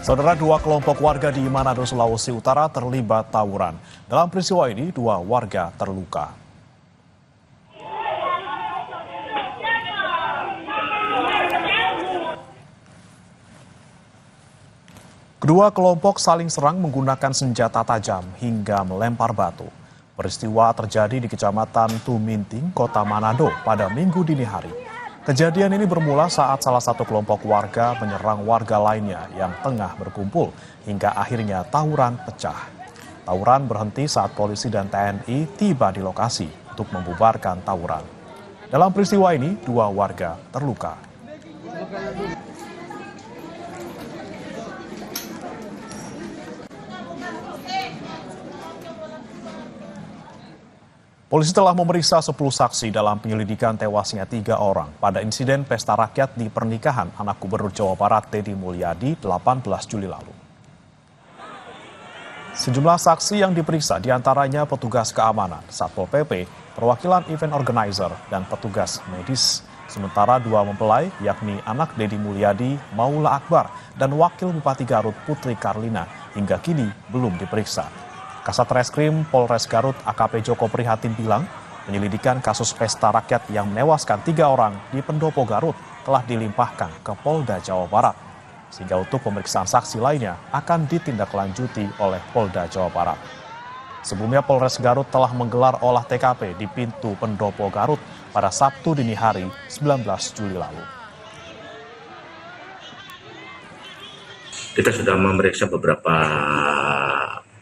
Saudara, dua kelompok warga di Manado, Sulawesi Utara terlibat tawuran. Dalam peristiwa ini, dua warga terluka. Kedua kelompok saling serang menggunakan senjata tajam hingga melempar batu. Peristiwa terjadi di Kecamatan Tuminting, Kota Manado pada Minggu dini hari. Kejadian ini bermula saat salah satu kelompok warga menyerang warga lainnya yang tengah berkumpul hingga akhirnya tawuran pecah. Tawuran berhenti saat polisi dan TNI tiba di lokasi untuk membubarkan tawuran. Dalam peristiwa ini, dua warga terluka. Polisi telah memeriksa 10 saksi dalam penyelidikan tewasnya 3 orang pada insiden pesta rakyat di pernikahan anak Gubernur Jawa Barat Deddy Mulyadi 18 Juli lalu. Sejumlah saksi yang diperiksa diantaranya petugas keamanan, Satpol PP, perwakilan event organizer, dan petugas medis. Sementara dua mempelai, yakni anak Deddy Mulyadi, Maula Akbar, dan Wakil Bupati Garut Putri Karlina, hingga kini belum diperiksa. Kasat Reskrim Polres Garut AKP Joko Prihatin bilang, penyelidikan kasus pesta rakyat yang menewaskan 3 orang di Pendopo Garut telah dilimpahkan ke Polda Jawa Barat. Sehingga untuk pemeriksaan saksi lainnya akan ditindaklanjuti oleh Polda Jawa Barat. Sebelumnya Polres Garut telah menggelar olah TKP di pintu Pendopo Garut pada Sabtu dini hari 19 Juli lalu. Kita sudah memeriksa beberapa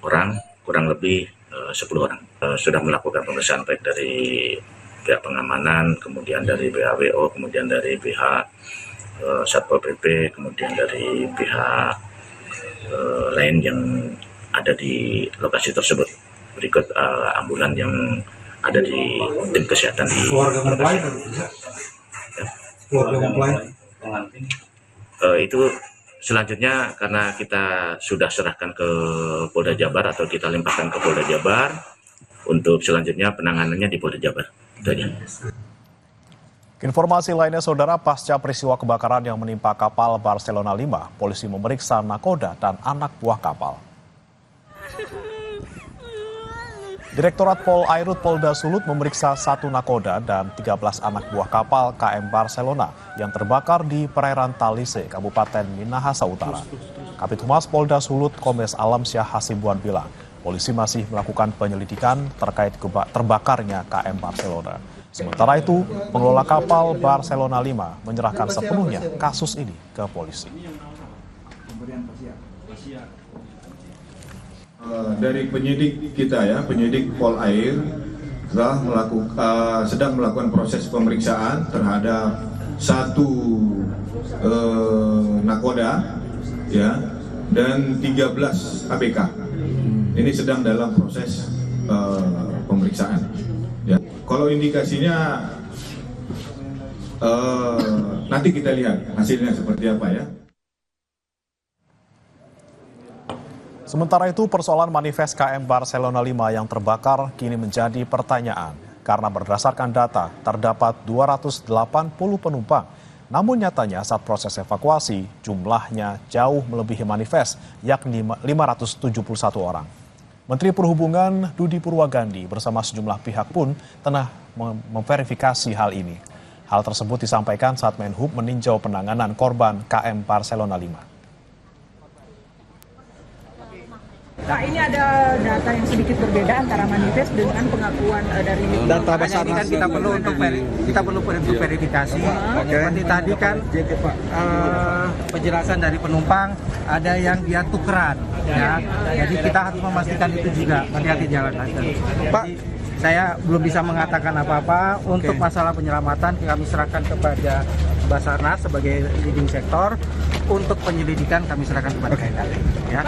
orang, kurang lebih 10 orang. Sudah melakukan pemeriksaan baik dari pihak pengamanan, kemudian dari BHWO, kemudian dari pihak Satpol PP, kemudian dari pihak lain yang ada di lokasi tersebut. Berikut ambulan yang ada di tim kesehatan di lokasi. Itu selanjutnya karena kita sudah serahkan ke Polda Jabar atau kita limpahkan ke Polda Jabar, untuk selanjutnya penanganannya di Polda Jabar. Itu aja. Informasi lainnya, Saudara, pasca peristiwa kebakaran yang menimpa kapal Barcelona 5, polisi memeriksa nakoda dan anak buah kapal. Direktorat Pol Airut Polda Sulut memeriksa 1 nakoda dan 13 anak buah kapal KM Barcelona yang terbakar di perairan Talise, Kabupaten Minahasa Utara. Kabid Humas Polda Sulut Kombes Alamsyah Hasibuan bilang, polisi masih melakukan penyelidikan terkait terbakarnya KM Barcelona. Sementara itu, pengelola kapal Barcelona 5 menyerahkan sepenuhnya kasus ini ke polisi. Dari penyidik kita ya, penyidik Pol Air telah sedang melakukan proses pemeriksaan terhadap 1 nakoda ya dan 13 ABK. Ini sedang dalam proses pemeriksaan. Ya. Kalau indikasinya nanti kita lihat hasilnya seperti apa ya. Sementara itu, persoalan manifest KM Barcelona 5 yang terbakar kini menjadi pertanyaan. Karena berdasarkan data, terdapat 280 penumpang. Namun nyatanya saat proses evakuasi, jumlahnya jauh melebihi manifest, yakni 571 orang. Menteri Perhubungan Dudi Purwagandi bersama sejumlah pihak pun tengah memverifikasi hal ini. Hal tersebut disampaikan saat Menhub meninjau penanganan korban KM Barcelona 5. Nah, ini ada data yang sedikit berbeda antara manifest dengan pengakuan dari data Basarnas. Ini kan kita perlu untuk verifikasi. Seperti tadi kan penjelasan dari penumpang ada yang dia tukeran, ya. Jadi kita harus memastikan itu juga. Hati-hati jalan. Pak, saya belum bisa mengatakan apa-apa. Untuk masalah penyelamatan kami serahkan kepada Basarnas sebagai leading sektor. Untuk penyelidikan kami serahkan kepada KNR. Ya.